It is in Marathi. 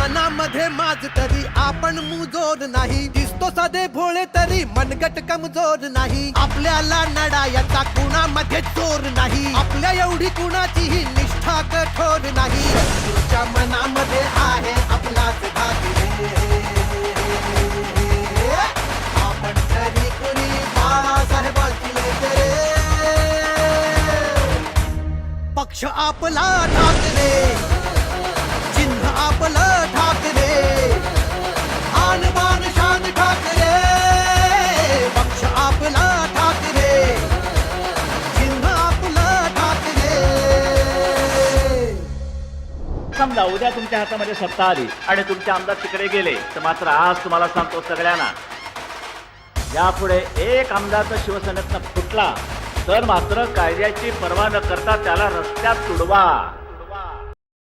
मनामध्ये माझ तरी आपण मुजोर नाही, दिसतो साधे भोळे तरी मनगट कमजोर नाही. आपल्याला नडायाचा कुणामध्ये चोर नाही, आपल्या एवढी कुणाचीही निष्ठा कठोर नाही. तुझ्या मनामध्ये आहे आपलाच भाग रे, आपण तरी कुणी बाळासाहेबांची लेकरे. पक्ष आपला ठाकरे, चिन्ह आपलं ठाकरे, आन बान शान ठाकरे. पक्ष आपला ठाकरे, चिन्ह आपलं ठाकरे. समजा उद्या तुमच्या हातामध्ये सत्ता आली आणि तुमचे आमदार तिकडे गेले, तर मात्र आज तुम्हाला सांगतो सगळ्यांना, यापुढे एक आमदार तर शिवसेनेतनं फुटला तर मात्र कायद्याची पर्वा न करता त्याला रस्त्यात तुडवा.